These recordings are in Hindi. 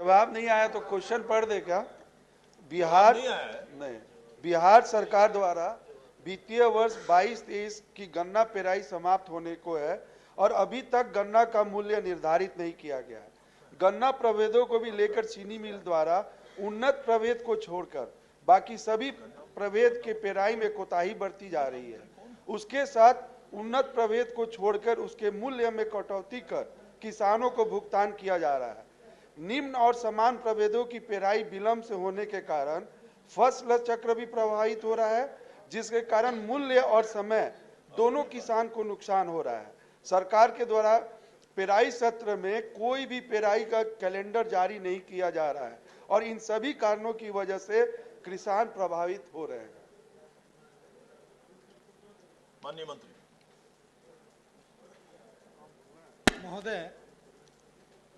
जवाब नहीं आया तो क्वेश्चन पढ़ दे क्या? बिहार नहीं, बिहार सरकार द्वारा वित्तीय वर्ष 22-23 की गन्ना पेराई समाप्त होने को है और अभी तक गन्ना का मूल्य निर्धारित नहीं किया गया है। गन्ना प्रभेदों को भी लेकर चीनी मिल द्वारा उन्नत प्रभेद को छोड़कर बाकी सभी प्रभेद के पेराई में कोताही बरती जा रही है। उसके साथ उन्नत प्रभेद को छोड़कर उसके मूल्य में कटौती कर किसानों को भुगतान किया जा रहा है। निम्न और समान प्रभेदों की पेराई विलंब से होने के कारण फसल चक्र भी प्रभावित हो रहा है, जिसके कारण मूल्य और समय दोनों किसान को नुकसान हो रहा है। सरकार के द्वारा पेराई सत्र में कोई भी पेराई का कैलेंडर जारी नहीं किया जा रहा है और इन सभी कारणों की वजह से किसान प्रभावित हो रहे हैं। माननीय मंत्री महोदय,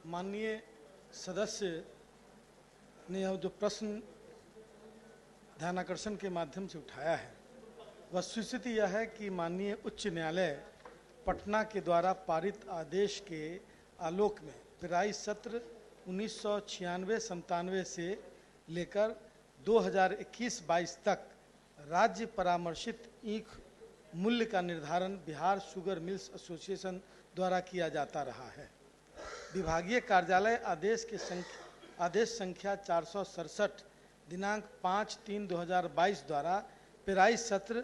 माननीय सदस्य ने यह जो प्रश्न ध्यानाकर्षण के माध्यम से उठाया है, वस्तुस्थिति यह है कि माननीय उच्च न्यायालय पटना के द्वारा पारित आदेश के आलोक में पेराई सत्र 1996-97 से लेकर 2021-22 तक राज्य परामर्शित ईख मूल्य का निर्धारण बिहार शुगर मिल्स एसोसिएशन द्वारा किया जाता रहा है। विभागीय कार्यालय आदेश संख्या 467 दिनांक 5/3/2022 द्वारा पेराई सत्र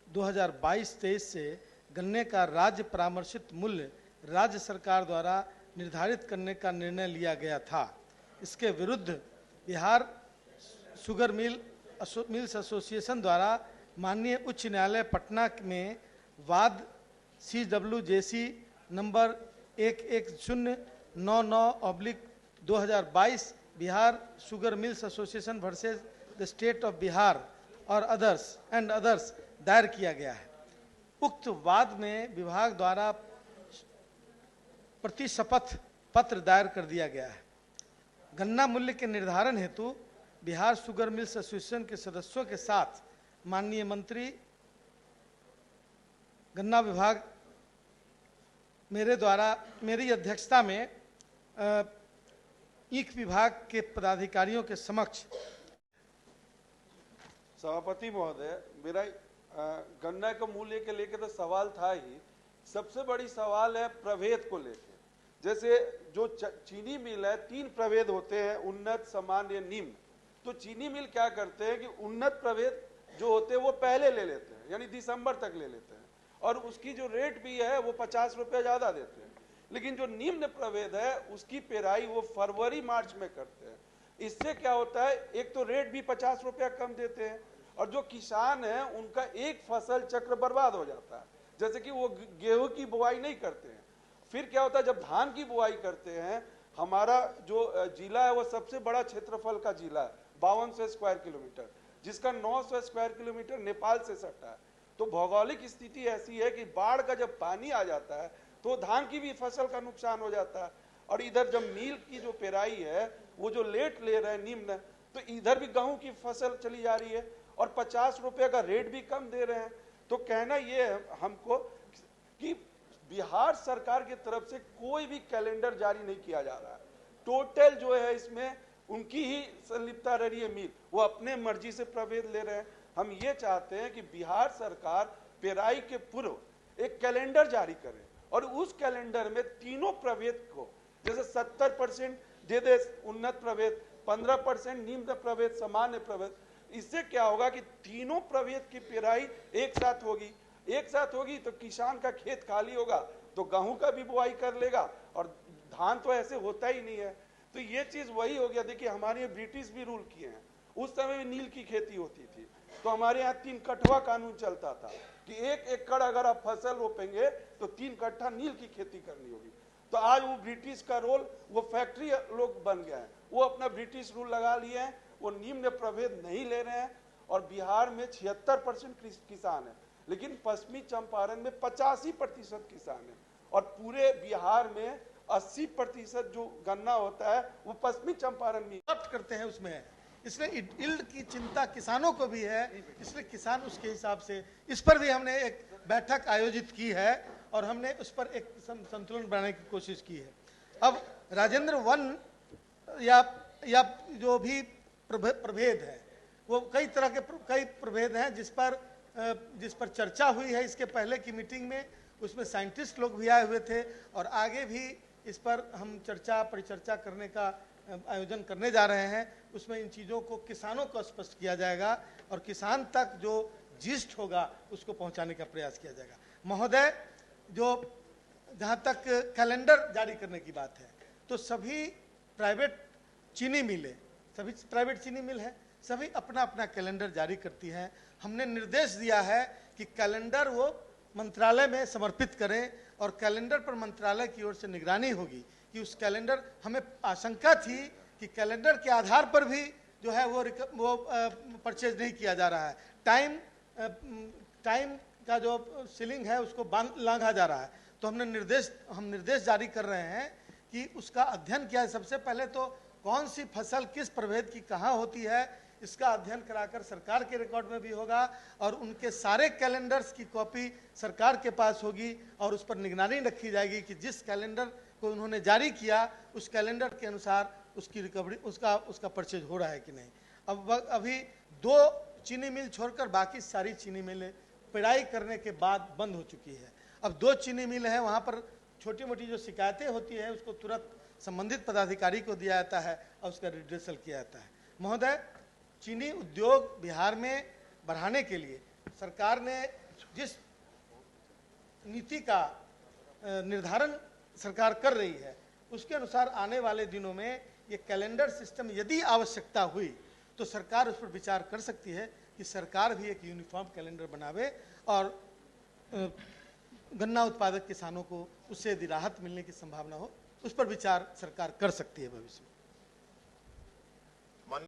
2022-23 से गन्ने का राज्य परामर्शित मूल्य राज्य सरकार द्वारा निर्धारित करने का निर्णय लिया गया था। इसके विरुद्ध बिहार शुगर मिल्स एसोसिएशन द्वारा माननीय उच्च न्यायालय पटना में वाद CWJC number 11099/2022 Bihar sugar mills association versus the state of Bihar और अदर्स दायर किया गया है। उक्त वाद में विभाग द्वारा प्रतिशपथ पत्र दायर कर दिया गया है। गन्ना मूल्य के निर्धारण हेतु बिहार शुगर मिल्स एसोसिएशन के सदस्यों के साथ माननीय मंत्री गन्ना विभाग मेरी अध्यक्षता में ईख विभाग के पदाधिकारियों के समक्ष। सभापति महोदय, मेरा गन्ना के मूल्य के लेकर तो सवाल था ही। सबसे बड़ी सवाल है प्रभेद को लेकर। जैसे जो चीनी मिल है, 3 प्रभेद होते हैं, उन्नत, सामान्य, निम्न। तो चीनी मिल क्या करते हैं कि उन्नत प्रभेद जो होते हैं वो पहले ले लेते हैं, यानी दिसंबर तक ले लेते हैं और उसकी जो रेट भी है वो 50 रुपये ज़्यादा देते हैं। लेकिन जो निम्न प्रभेद है उसकी पेराई वो फरवरी मार्च में करते हैं। इससे क्या होता है, एक तो रेट भी 50 रुपया कम देते हैं और जो किसान है उनका एक फसल चक्र बर्बाद हो जाता है। जैसे कि वो गेहूं की बुआई नहीं करते हैं, फिर क्या होता है जब धान की बुआई करते हैं, हमारा जो जिला है वो सबसे बड़ा क्षेत्रफल का जिला है, 5200 स्क्वायर किलोमीटर, जिसका 900 स्क्वायर किलोमीटर नेपाल से सटा है। तो भौगोलिक स्थिति ऐसी है कि बाढ़ का जब पानी आ जाता है तो धान की भी फसल का नुकसान हो जाता है। और इधर जब मील की जो पेराई है वो जो लेट ले रहे हैं निम्न, तो इधर भी गेहूं की फसल चली जा रही है और 50 रुपये का रेट भी कम दे रहे हैं। तो कहना ये है हमको कि बिहार सरकार की तरफ से कोई भी कैलेंडर जारी नहीं किया जा रहा है। टोटल जो है इसमें उनकी ही संलिप्तता रही है मिल, वो अपने मर्जी से प्रभेद ले रहे हैं। हम ये चाहते हैं कि बिहार सरकार पेराई के पूर्व एक कैलेंडर जारी करे और उस कैलेंडर में तीनों प्रभेद को, जैसे 70% दे दे उन्नत प्रभेद, 15% निम्न प्रभेद, सामान्य प्रभेद। इससे क्या होगा कि तीनों प्रभेद की पेराई एक साथ होगी तो किसान का खेत खाली होगा तो गेहूं का भी बुआई कर लेगा और धान तो ऐसे होता ही नहीं है। तो ये चीज वही हो गया। देखिए हमारे ब्रिटिश भी रूल किए हैं, उस समय भी नील की खेती होती थी तो हमारे यहाँ 3 कठवा कानून चलता था कि 1 एकड़ अगर आप फसल रोपेंगे तो 3 कट्ठा नील की खेती करनी होगी। तो आज वो ब्रिटिश का रोल, वो फैक्ट्री लोग बन गए हैं, वो अपना ब्रिटिश रूल लगा लिए हैं, वो निम्न प्रभेद नहीं ले रहे हैं। और बिहार में 76% किसान है, लेकिन पश्चिमी चंपारण में 85% किसान है और पूरे बिहार में 80% जो गन्ना होता है वो पश्चिमी चंपारण में करते हैं उसमें है। इसलिए यील्ड की चिंता किसानों को भी है, इसलिए किसान उसके हिसाब से, इस पर भी हमने एक बैठक आयोजित की है और हमने उस पर एक संतुलन बनाने की कोशिश की है। अब राजेंद्र वन या या जो भी प्रभेद है, वो कई तरह के कई प्रभेद हैं जिस पर चर्चा हुई है इसके पहले की मीटिंग में। उसमें साइंटिस्ट लोग भी आए हुए थे और आगे भी इस पर हम चर्चा परिचर्चा करने का आयोजन करने जा रहे हैं। उसमें इन चीज़ों को किसानों को स्पष्ट किया जाएगा और किसान तक जो जिस्ट होगा उसको पहुंचाने का प्रयास किया जाएगा। महोदय, जो जहां तक कैलेंडर जारी करने की बात है, तो सभी प्राइवेट चीनी मिलें, सभी प्राइवेट चीनी मिल है, सभी अपना अपना कैलेंडर जारी करती हैं। हमने निर्देश दिया है कि कैलेंडर वो मंत्रालय में समर्पित करें और कैलेंडर पर मंत्रालय की ओर से निगरानी होगी कि उस कैलेंडर, हमें आशंका थी कि कैलेंडर के आधार पर भी जो है वो परचेज नहीं किया जा रहा है, टाइम का जो सीलिंग है उसको लांघा जा रहा है। तो हम निर्देश जारी कर रहे हैं कि उसका अध्ययन किया। सबसे पहले तो कौन सी फसल किस प्रभेद की कहाँ होती है, इसका अध्ययन कराकर सरकार के रिकॉर्ड में भी होगा और उनके सारे कैलेंडर्स की कॉपी सरकार के पास होगी और उस पर निगरानी रखी जाएगी कि जिस कैलेंडर को उन्होंने जारी किया उस कैलेंडर के अनुसार उसकी रिकवरी, उसका परचेज हो रहा है कि नहीं। अभी 2 चीनी मिल छोड़कर बाकी सारी चीनी मिलें पिड़ाई करने के बाद बंद हो चुकी है। अब 2 चीनी मिल हैं, वहाँ पर छोटी मोटी जो शिकायतें होती है उसको तुरंत संबंधित पदाधिकारी को दिया जाता है और उसका रिड्रेसल किया जाता है। महोदय, चीनी उद्योग बिहार में बढ़ाने के लिए सरकार ने जिस नीति का निर्धारण सरकार कर रही है उसके अनुसार आने वाले दिनों में ये कैलेंडर सिस्टम यदि आवश्यकता हुई तो सरकार उस पर विचार कर सकती है कि सरकार भी एक यूनिफॉर्म कैलेंडर बनावे और गन्ना उत्पादक किसानों को उससे यदि राहत मिलने की संभावना हो उस पर विचार सरकार कर सकती है भविष्य में।